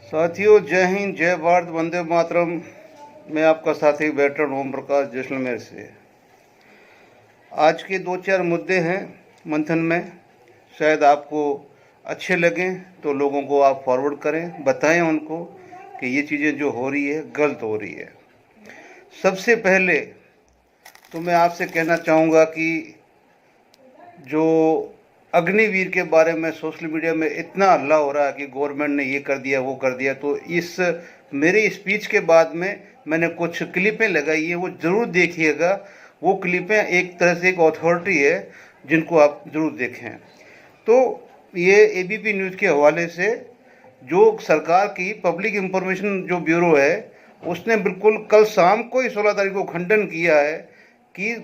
साथियों, जय हिंद, जय भारत, वंदे मातरम। मैं आपका साथी वेटरन ओम प्रकाश जैसलमेर से। आज के दो चार मुद्दे हैं मंथन में, शायद आपको अच्छे लगें तो लोगों को आप फॉरवर्ड करें, बताएं उनको कि ये चीज़ें जो हो रही है गलत हो रही है। सबसे पहले तो मैं आपसे कहना चाहूँगा कि जो अग्निवीर के बारे में सोशल मीडिया में इतना हल्ला हो रहा है कि गवर्नमेंट ने ये कर दिया वो कर दिया, तो इस मेरी स्पीच के बाद में मैंने कुछ क्लिपें लगाई हैं, वो ज़रूर देखिएगा। वो क्लिपें एक तरह से एक अथॉरिटी है जिनको आप ज़रूर देखें। तो ये एबीपी न्यूज़ के हवाले से जो सरकार की पब्लिक इंफॉर्मेशन जो ब्यूरो है उसने बिल्कुल कल शाम को ही 16 तारीख को खंडन किया है कि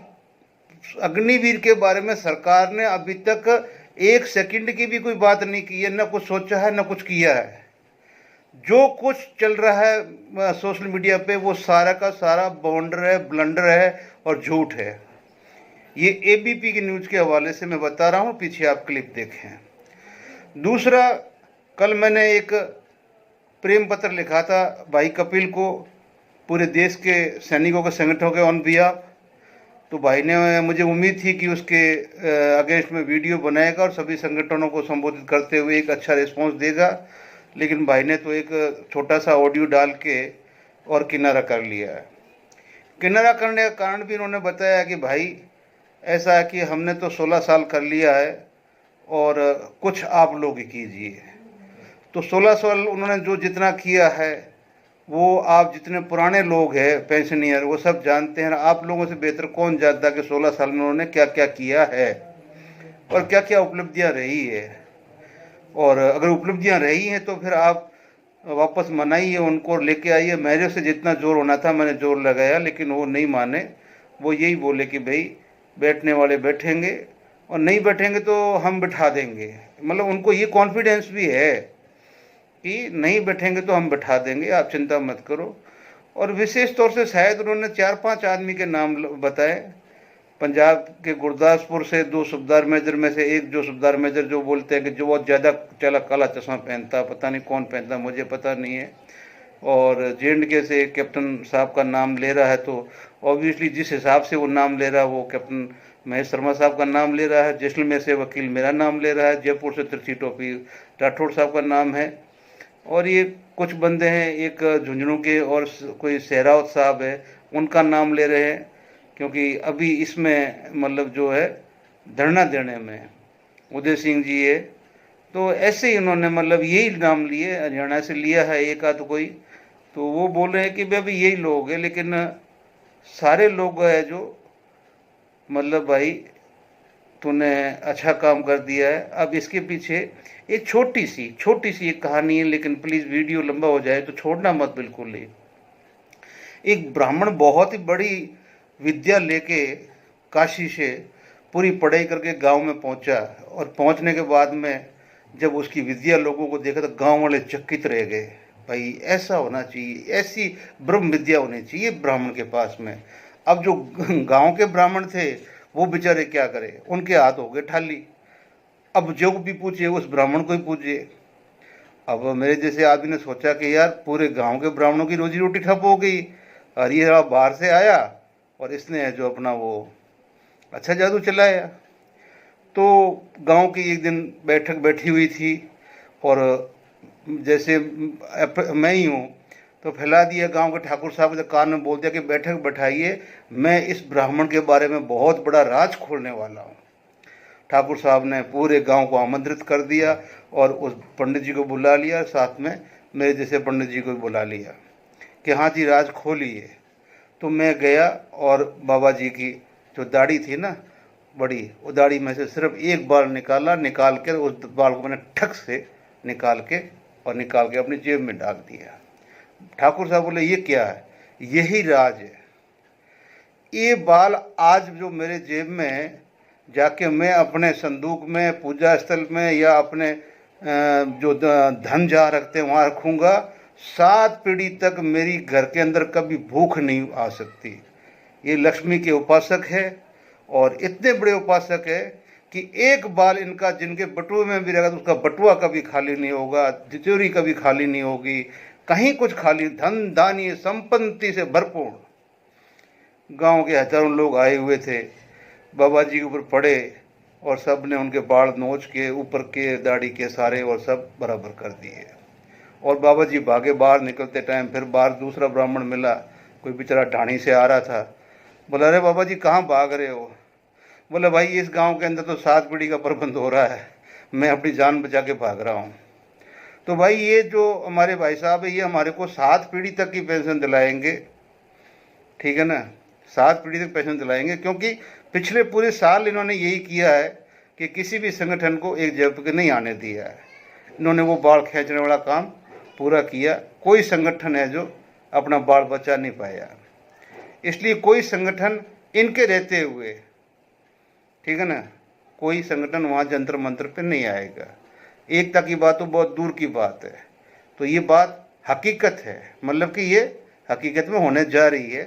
अग्निवीर के बारे में सरकार ने अभी तक एक सेकंड की भी कोई बात नहीं की है, न कुछ सोचा है न कुछ किया है। जो कुछ चल रहा है सोशल मीडिया पे वो सारा का सारा बवंडर है, ब्लंडर है और झूठ है। ये एबीपी की न्यूज़ के हवाले से मैं बता रहा हूँ, पीछे आप क्लिप देखें। दूसरा, कल मैंने एक प्रेम पत्र लिखा था भाई कपिल को, पूरे देश के सैनिकों के संगठनों के ऑन बिहाफ। तो भाई ने, मुझे उम्मीद थी कि उसके अगेंस्ट में वीडियो बनाएगा और सभी संगठनों को संबोधित करते हुए एक अच्छा रिस्पांस देगा, लेकिन भाई ने तो एक छोटा सा ऑडियो डाल के और किनारा कर लिया है। किनारा करने का कारण भी उन्होंने बताया कि भाई ऐसा है कि हमने तो 16 साल कर लिया है और कुछ आप लोग ही कीजिए। तो 16 साल उन्होंने जो जितना किया है वो आप जितने पुराने लोग हैं पेंशनियर वो सब जानते हैं। आप लोगों से बेहतर कौन जानता कि 16 साल में उन्होंने क्या क्या किया है और क्या क्या उपलब्धियां रही है। और अगर उपलब्धियां रही हैं तो फिर आप वापस मनाइए, उनको लेके आइए। मेरे से जितना जोर होना था मैंने जोर लगाया, लेकिन वो नहीं माने। वो यही बोले कि भाई बैठने वाले बैठेंगे और नहीं बैठेंगे तो हम बिठा देंगे। मतलब उनको ये कॉन्फिडेंस भी है कि नहीं बैठेंगे तो हम बैठा देंगे, आप चिंता मत करो। और विशेष तौर से शायद उन्होंने 4-5 आदमी के नाम बताए। पंजाब के गुरदासपुर से 2 सूबेदार मेजर में से एक, जो सूबेदार मेजर जो बोलते हैं कि जो बहुत ज़्यादा चला काला चश्मा पहनता, पता नहीं कौन पहनता, मुझे पता नहीं है। और जे.एंड.के से कैप्टन साहब का नाम ले रहा है, तो ऑब्वियसली जिस हिसाब से वो नाम ले रहा है वो कैप्टन महेश शर्मा साहब का नाम ले रहा है। जैसलमेर से वकील मेरा नाम ले रहा है। जयपुर से त्रिची टोपी राठौड़ साहब का नाम है। और ये कुछ बंदे हैं, एक झुंझुनू के और कोई सहरावत साहब है, उनका नाम ले रहे हैं, क्योंकि अभी इसमें मतलब जो है धरना देने में उदय सिंह जी है। तो ऐसे ही उन्होंने मतलब यही नाम लिए, हरियाणा से लिया है एक आध कोई। तो वो बोल रहे हैं कि भाई यही लोग हैं, लेकिन सारे लोग है जो मतलब भाई तूने अच्छा काम कर दिया है। अब इसके पीछे एक छोटी सी एक कहानी है, लेकिन प्लीज़ वीडियो लंबा हो जाए तो छोड़ना मत बिल्कुल ही। एक ब्राह्मण बहुत ही बड़ी विद्या लेके काशी से पूरी पढ़ाई करके गांव में पहुंचा, और पहुंचने के बाद में जब उसकी विद्या लोगों को देखा तो गांव वाले चकित रह गए। भाई ऐसा होना चाहिए, ऐसी ब्रह्म विद्या होनी चाहिए ब्राह्मण के पास में। अब जो गांव के ब्राह्मण थे वो बेचारे क्या करें, उनके हाथ हो गए खाली। अब जो भी पूछे उस ब्राह्मण को ही पूछे। अब मेरे जैसे आदमी ने सोचा कि यार पूरे गांव के ब्राह्मणों की रोजी रोटी ठप हो गई, और ये बाहर से आया और इसने जो अपना वो अच्छा जादू चलाया। तो गांव की एक दिन बैठक बैठी हुई थी, और जैसे मैं ही हूँ तो फैला दिया गांव के ठाकुर साहब के कान में, बोल दिया कि बैठक बैठाइए, मैं इस ब्राह्मण के बारे में बहुत बड़ा राज खोलने वाला हूँ। ठाकुर साहब ने पूरे गांव को आमंत्रित कर दिया और उस पंडित जी को बुला लिया, साथ में मेरे जैसे पंडित जी को बुला लिया कि हाँ जी राज खोलिए। तो मैं गया और बाबा जी की जो दाढ़ी थी ना बड़ी, वो दाढ़ी में से सिर्फ एक बाल निकाला, निकाल कर उस बाल को मैंने ठक से निकाल के अपनी जेब में डाल दिया। ठाकुर साहब बोले ये क्या है? यही राज है। ये बाल आज जो मेरे जेब में जाके मैं अपने संदूक में, पूजा स्थल में, या अपने जो धन जहाँ रखते हैं वहाँ रखूँगा। 7 पीढ़ी तक मेरी घर के अंदर कभी भूख नहीं आ सकती। ये लक्ष्मी के उपासक है, और इतने बड़े उपासक है कि एक बाल इनका जिनके बटुए में भी रहेगा तो उसका बटुआ कभी खाली नहीं होगा, तिजोरी कभी खाली नहीं होगी, कहीं कुछ खाली, धन धान्य संपत्ति से भरपूर। गांव के हजारों लोग आए हुए थे, बाबा जी के ऊपर पड़े और सब ने उनके बाल नोच के ऊपर के दाढ़ी के सारे और सब बराबर कर दिए। और बाबा जी भागे। बाहर निकलते टाइम फिर बाहर दूसरा ब्राह्मण मिला, कोई बेचारा ढाणी से आ रहा था। बोला, अरे बाबा जी कहाँ भाग रहे हो? बोले, भाई इस गांव के अंदर तो 7 पीढ़ी का प्रबंध हो रहा है, मैं अपनी जान बचा के भाग रहा हूँ। तो भाई ये जो हमारे भाई साहब है, ये हमारे को 7 पीढ़ी तक की पेंशन दिलाएंगे, ठीक है ना, 7 पीढ़ी तक पेंशन दिलाएंगे। क्योंकि पिछले पूरे साल इन्होंने यही किया है कि किसी भी संगठन को एक जगह पे नहीं आने दिया है। इन्होंने वो बाल खींचने वाला काम पूरा किया। कोई संगठन है जो अपना बाल बचा नहीं पाया, इसलिए कोई संगठन इनके रहते हुए, ठीक है ना, कोई संगठन वहाँ जंतर मंत्र पे नहीं आएगा। एकता की बात तो बहुत दूर की बात है। तो ये बात हकीकत है, मतलब कि ये हकीकत में होने जा रही है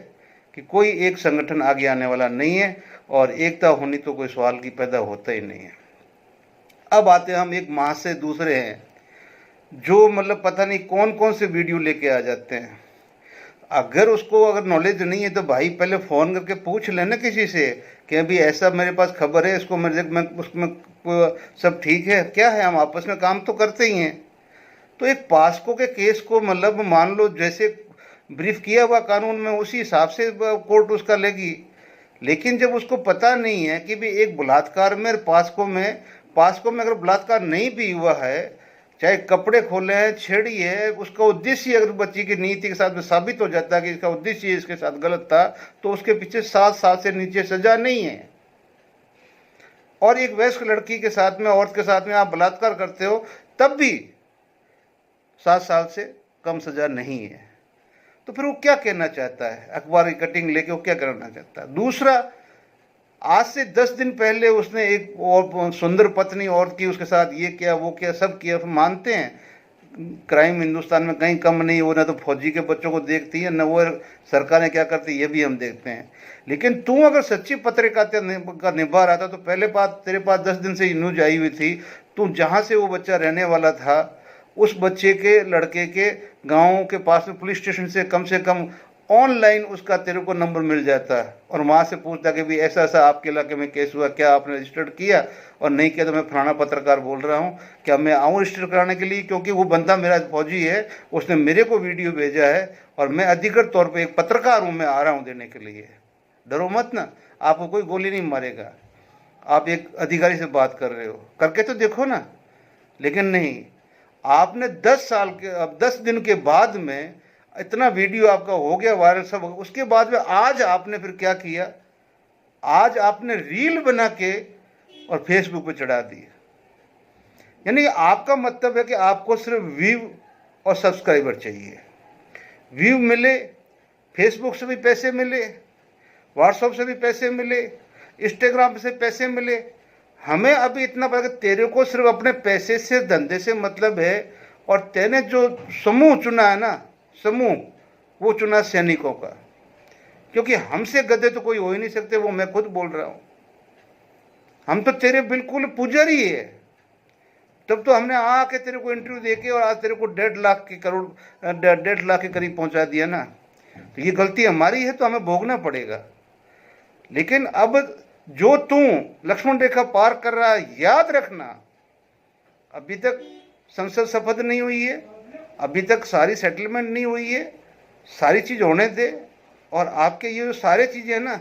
कि कोई एक संगठन आगे आने वाला नहीं है, और एकता होनी तो कोई सवाल की पैदा होता ही नहीं है। अब आते हम एक माह से दूसरे हैं जो मतलब पता नहीं कौन कौन से वीडियो लेके आ जाते हैं। अगर उसको अगर नॉलेज नहीं है तो भाई पहले फ़ोन करके पूछ लेना किसी से कि अभी ऐसा मेरे पास खबर है, इसको मैं उसमें सब ठीक है क्या है, हम आपस में काम तो करते ही हैं। तो एक पास्को के केस को मतलब मान लो जैसे ब्रीफ किया हुआ कानून में, उसी हिसाब से कोर्ट उसका लेगी। लेकिन जब उसको पता नहीं है कि भी एक बलात्कार में पास्को में अगर बलात्कार नहीं भी हुआ है, चाहे कपड़े खोले हैं, छेड़ी है, उसका उद्देश्य अगर बच्ची की नीति के साथ में साबित हो जाता है कि इसका उद्देश्य इसके साथ गलत था, तो उसके पीछे 7 साल से नीचे सजा नहीं है। और एक वयस्क लड़की के साथ में, औरत के साथ में आप बलात्कार करते हो तब भी 7 साल से कम सजा नहीं है। तो फिर वो क्या कहना चाहता है? अखबार की कटिंग लेके वो क्या करना चाहता है? दूसरा, आज से 10 दिन पहले उसने एक और सुंदर पत्नी औरत की, उसके साथ ये किया वो किया सब किया। मानते हैं क्राइम हिंदुस्तान में कहीं कम नहीं हो, ना तो फौजी के बच्चों को देखती है, न वो सरकारें क्या करती है, ये भी हम देखते हैं। लेकिन तू अगर सच्ची पत्रकारिता का निभा रहा था तो पहले बात, तेरे पास 10 दिन से न्यूज आई हुई थी, तू जहाँ से वो बच्चा रहने वाला था उस बच्चे के लड़के के गाँव के पास में पुलिस स्टेशन से कम ऑनलाइन उसका तेरे को नंबर मिल जाता है, और वहाँ से पूछता कि भी ऐसा ऐसा आपके इलाके में केस हुआ, क्या आपने रजिस्टर्ड किया? और नहीं किया तो मैं फलाना पत्रकार बोल रहा हूँ, क्या मैं आऊँ रजिस्टर कराने के लिए? क्योंकि वो बंदा मेरा फौजी है, उसने मेरे को वीडियो भेजा है और मैं अधिकृत तौर पर एक पत्रकार हूँ, मैं आ रहा हूँ देने के लिए। डरो मत ना, आपको कोई गोली नहीं मारेगा। आप एक अधिकारी से बात कर रहे हो, करके तो देखो ना। लेकिन नहीं, आपने 10 दिन के बाद में इतना वीडियो आपका हो गया वायरल सब, उसके बाद में आज आपने फिर क्या किया? आज आपने रील बना के और फेसबुक पे चढ़ा दी। यानी आपका मतलब है कि आपको सिर्फ व्यू और सब्सक्राइबर चाहिए। व्यू मिले, फेसबुक से भी पैसे मिले, व्हाट्सएप से भी पैसे मिले, इंस्टाग्राम से पैसे मिले। हमें अभी इतना पता कि तेरे को सिर्फ अपने पैसे से, धंधे से मतलब है। और तेने जो समूह चुना है ना, समूह वो चुना सैनिकों का, क्योंकि हमसे गधे तो कोई हो ही नहीं सकते, वो मैं खुद बोल रहा हूँ। हम तो तेरे बिल्कुल पुजारी है। तब तो हमने आके तेरे को इंटरव्यू देके और आज तेरे को 1.5 लाख के करोड़ 1.5 लाख के करीब पहुंचा दिया ना। तो ये गलती हमारी है, तो हमें भोगना पड़ेगा। लेकिन अब जो तू लक्ष्मण रेखा पार कर रहा है, याद रखना अभी तक संसद शपथ नहीं हुई है, अभी तक सारी सेटलमेंट नहीं हुई है। सारी चीज़ होने दे। और आपके ये जो सारे चीज़ें हैं ना,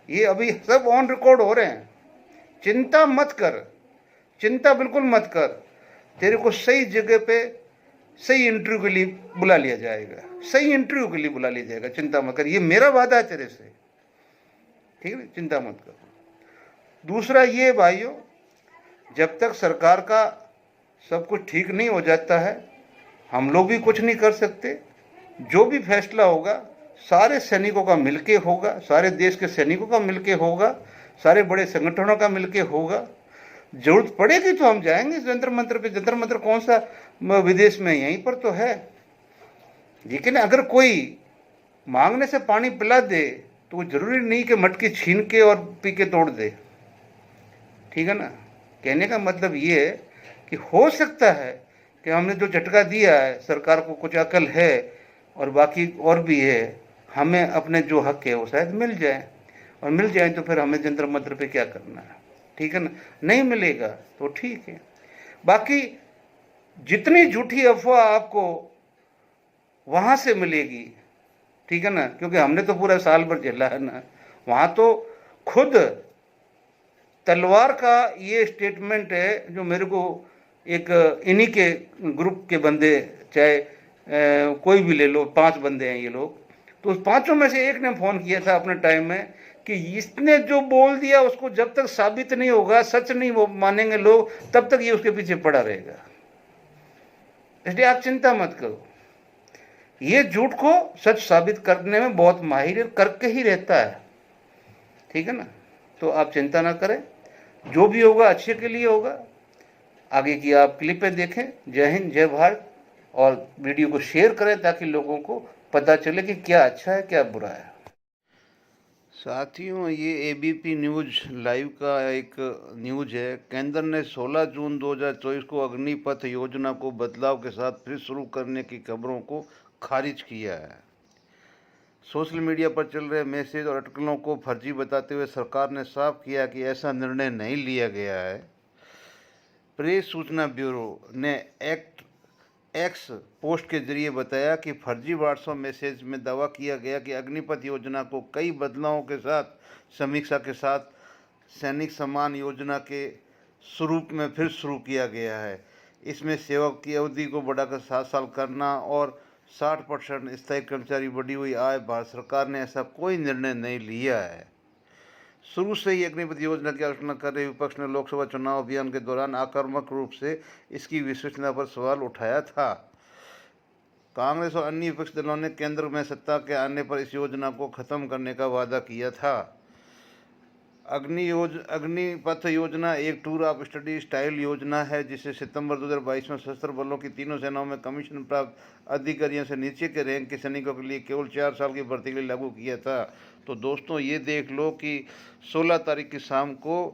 ये अभी सब ऑन रिकॉर्ड हो रहे हैं। चिंता मत कर, चिंता बिल्कुल मत कर। तेरे को सही जगह पे सही इंटरव्यू के लिए बुला लिया जाएगा, सही इंटरव्यू के लिए बुला लिया जाएगा। चिंता मत कर, ये मेरा वादा है तेरे से, ठीक है? चिंता मत कर। दूसरा ये भाइयों, जब तक सरकार का सब कुछ ठीक नहीं हो जाता है, हम लोग भी कुछ नहीं कर सकते। जो भी फैसला होगा सारे सैनिकों का मिलके होगा, सारे देश के सैनिकों का मिलके होगा, सारे बड़े संगठनों का मिलके होगा। जरूरत पड़ेगी तो हम जाएंगे जंतर मंतर पे। जंतर मंतर कौन सा विदेश में, यहीं पर तो है। लेकिन अगर कोई मांगने से पानी पिला दे तो जरूरी नहीं कि मटकी छीन के और पी के तोड़ दे, ठीक है ना? कहने का मतलब ये है कि हो सकता है कि हमने जो झटका दिया है, सरकार को कुछ अकल है और बाकी और भी है, हमें अपने जो हक है वो शायद मिल जाए, और मिल जाए तो फिर हमें जंतर मंतर पे क्या करना है, ठीक है ना। नहीं मिलेगा तो ठीक है। बाकी जितनी झूठी अफवाह आपको वहाँ से मिलेगी, ठीक है ना, क्योंकि हमने तो पूरा साल भर झेला है ना, वहाँ तो खुद तलवार का ये स्टेटमेंट है जो मेरे को एक इन्हीं के ग्रुप के बंदे, चाहे कोई भी ले लो, 5 बंदे हैं ये लोग, तो उस 5 में से एक ने फ़ोन किया था अपने टाइम में कि इसने जो बोल दिया उसको जब तक साबित नहीं होगा, सच नहीं वो मानेंगे लोग, तब तक ये उसके पीछे पड़ा रहेगा। इसलिए आप चिंता मत करो, ये झूठ को सच साबित करने में बहुत माहिर करके ही रहता है, ठीक है ना। तो आप चिंता ना करें, जो भी होगा अच्छे के लिए होगा। आगे की आप क्लिपें देखें। जय हिंद, जय भारत, और वीडियो को शेयर करें ताकि लोगों को पता चले कि क्या अच्छा है क्या बुरा है। साथियों, ये एबीपी न्यूज़ लाइव का एक न्यूज़ है। केंद्र ने 16 जून 2024 को अग्निपथ योजना को बदलाव के साथ फिर शुरू करने की खबरों को खारिज किया है। सोशल मीडिया पर चल रहे मैसेज और अटकलों को फर्जी बताते हुए सरकार ने साफ किया कि ऐसा निर्णय नहीं लिया गया है। प्रेस सूचना ब्यूरो ने एक्स पोस्ट के जरिए बताया कि फर्जी व्हाट्सएप मैसेज में दावा किया गया कि अग्निपथ योजना को कई बदलावों के साथ समीक्षा के साथ सैनिक सम्मान योजना के स्वरूप में फिर शुरू किया गया है। इसमें सेवक की अवधि को बढ़ाकर 7 साल करना और 60% स्थायी कर्मचारी बढ़ी हुई आय। भारत सरकार ने ऐसा कोई निर्णय नहीं लिया है। शुरू से ही अग्निपथ योजना की आलोचना कर रहे विपक्ष ने लोकसभा चुनाव अभियान के दौरान आक्रामक रूप से इसकी विश्वसनीयता पर सवाल उठाया था। कांग्रेस और अन्य विपक्षी दलों ने केंद्र में सत्ता के आने पर इस योजना को खत्म करने का वादा किया था। अग्निपथ योजना एक टूर ऑफ स्टडी स्टाइल योजना है जिसे सितंबर 2022 में सशस्त्र बलों की तीनों सेनाओं में कमीशन प्राप्त अधिकारियों से नीचे के रैंक के सैनिकों के लिए केवल 4 साल की भर्ती के लिए लागू किया था। तो दोस्तों, ये देख लो कि 16 तारीख की शाम को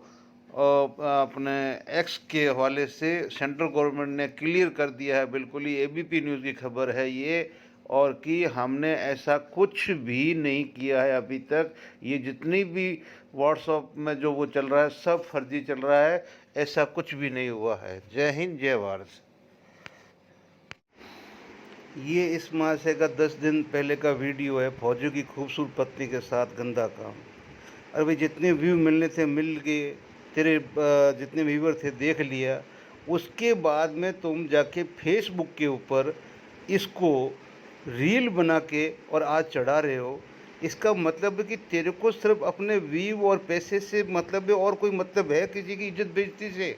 अपने एक्स के हवाले से सेंट्रल गवर्नमेंट ने क्लियर कर दिया है, बिल्कुल ही एबीपी न्यूज़ की खबर है ये, और कि हमने ऐसा कुछ भी नहीं किया है अभी तक। ये जितनी भी व्हाट्सएप में जो वो चल रहा है सब फर्जी चल रहा है, ऐसा कुछ भी नहीं हुआ है। जय हिंद, जय भारत। ये इस महाशय का 10 दिन पहले का वीडियो है, फौजी की खूबसूरत पत्नी के साथ गंदा काम। अरे भाई, जितने व्यू मिलने थे मिल गए, तेरे जितने व्यूवर थे देख लिया, उसके बाद में तुम जाके फेसबुक के ऊपर इसको रील बना के और आज चढ़ा रहे हो। इसका मतलब है कि तेरे को सिर्फ अपने व्यू और पैसे से मतलब है, और कोई मतलब है किसी की इज्जत बेइज्जती से?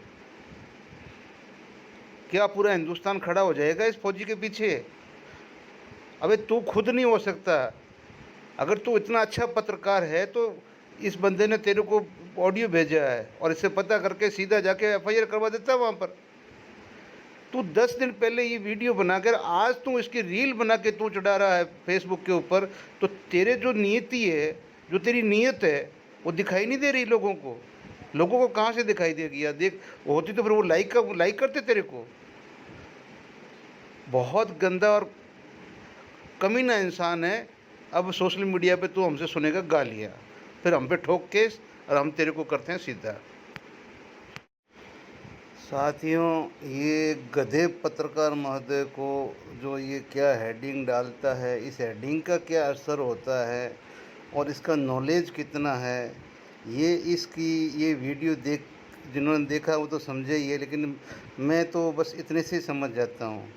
क्या पूरा हिंदुस्तान खड़ा हो जाएगा इस फौजी के पीछे? अबे तू खुद नहीं हो सकता। अगर तू इतना अच्छा पत्रकार है तो इस बंदे ने तेरे को ऑडियो भेजा है और इससे पता करके सीधा जाके एफआईआर करवा देता वहाँ पर। तू 10 दिन पहले ये वीडियो बनाकर आज तू इसकी रील बना के तू चढ़ा रहा है फेसबुक के ऊपर, तो तेरे जो नीयति है, जो तेरी नीयत है, वो दिखाई नहीं दे रही लोगों को। लोगों को कहाँ से दिखाई देगी यार? देख, होती तो फिर वो लाइक करते तेरे को। बहुत गंदा और कमीना इंसान है। अब सोशल मीडिया पे तू हमसे सुनेगा गालियाँ, फिर हम पे ठोक केस, और हम तेरे को करते हैं सीधा। साथियों, ये गधे पत्रकार महोदय को जो ये क्या हेडिंग डालता है, इस हेडिंग का क्या असर होता है और इसका नॉलेज कितना है, ये वीडियो जिन्होंने देखा वो तो समझे ही है, लेकिन मैं तो बस इतने से समझ जाता हूँ।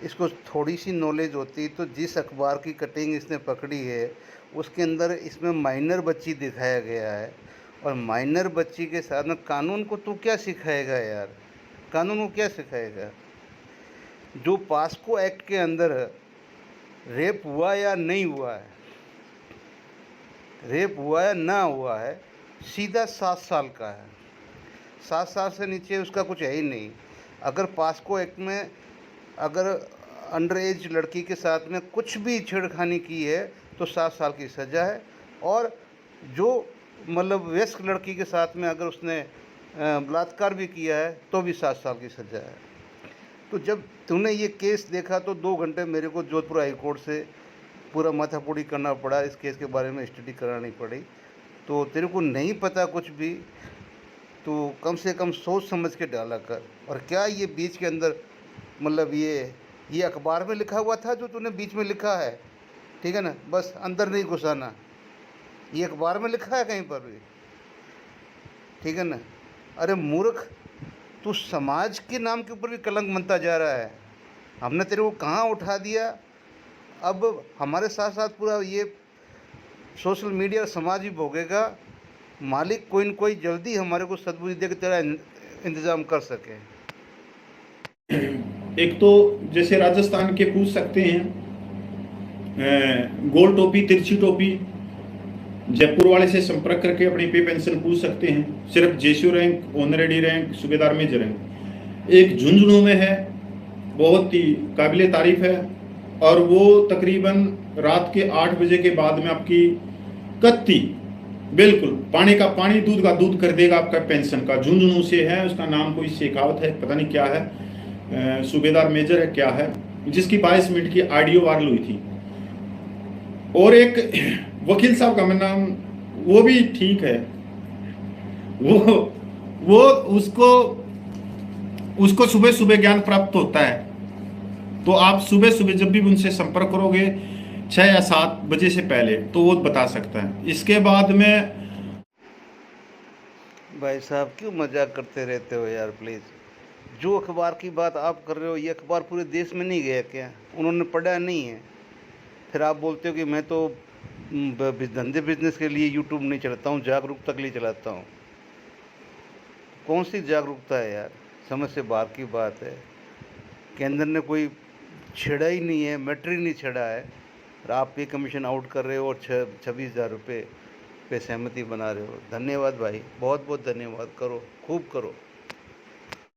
इसको थोड़ी सी नॉलेज होती तो जिस अखबार की कटिंग इसने पकड़ी है उसके अंदर इसमें माइनर बच्ची दिखाया गया है, और माइनर बच्ची के साथ में कानून को तू क्या सिखाएगा यार? कानून को क्या सिखाएगा? जो पास्को एक्ट के अंदर रेप हुआ या नहीं हुआ है, रेप हुआ या ना हुआ है, सीधा 7 साल का है। 7 साल से नीचे उसका कुछ है ही नहीं। अगर पास्को एक्ट में अगर अंडर एज लड़की के साथ में कुछ भी छेड़खानी की है तो 7 साल की सज़ा है, और जो मतलब वयस्क लड़की के साथ में अगर उसने बलात्कार भी किया है तो भी 7 साल की सज़ा है। तो जब तूने ये केस देखा तो 2 घंटे मेरे को जोधपुर हाई कोर्ट से पूरा माथापूरी करना पड़ा, इस केस के बारे में स्टडी करानी पड़ी। तो तेरे को नहीं पता कुछ भी तो कम से कम सोच समझ के डाला कर। और क्या ये बीच के अंदर मतलब ये अखबार में लिखा हुआ था जो तूने बीच में लिखा है, ठीक है ना, बस अंदर नहीं घुसाना। ये अखबार में लिखा है कहीं पर भी, ठीक है ना। अरे मूर्ख, तू समाज के नाम के ऊपर भी कलंक बनता जा रहा है। हमने तेरे को कहाँ उठा दिया, अब हमारे साथ साथ पूरा ये सोशल मीडिया समाज भी भोगेगा। मालिक कोई न कोई जल्दी हमारे को सद्बुद्धि दे के तेरा इंतज़ाम कर सके। एक तो जैसे राजस्थान के पूछ सकते हैं, गोल टोपी तिरछी टोपी, जयपुर वाले से संपर्क करके अपनी पे पेंशन पूछ सकते हैं। सिर्फ जेसीओ रैंक, ऑनरेडी रैंक, सूबेदार मेजर रैंक। एक झुंझुनू में है, बहुत ही काबिले तारीफ है, और वो तकरीबन रात के 8 बजे के बाद में आपकी कत्ती बिल्कुल पानी का पानी दूध का दूध कर देगा आपका पेंशन का। झुंझुनू से है, उसका नाम कोई शेखावत है, पता नहीं क्या है, सूबेदार मेजर है क्या है, जिसकी 22 मिनट की ऑडियो वायरल हुई थी। और एक वकील साहब का नाम, वो भी ठीक है, वो उसको सुबह सुबह ज्ञान प्राप्त होता है। तो आप सुबह सुबह जब भी उनसे संपर्क करोगे 6 या 7 बजे से पहले, तो वो बता सकता है। इसके बाद में भाई साहब क्यों मजाक करते रहते हो यार, प्लीज़। जो अखबार की बात आप कर रहे हो, ये अखबार पूरे देश में नहीं गया क्या? उन्होंने पढ़ा नहीं है? फिर आप बोलते हो कि मैं तो धंधे बिजनेस के लिए यूट्यूब नहीं चलाता हूँ, जागरूकता के लिए चलाता हूँ। कौन सी जागरूकता है यार, समझ से बाहर की बात है। केंद्र ने कोई छेड़ा ही नहीं है, मैटर ही नहीं छेड़ा है, और आप पे कमीशन आउट कर रहे हो और 26,000 रुपये पे सहमति बना रहे हो। धन्यवाद भाई, बहुत बहुत धन्यवाद। करो, खूब करो।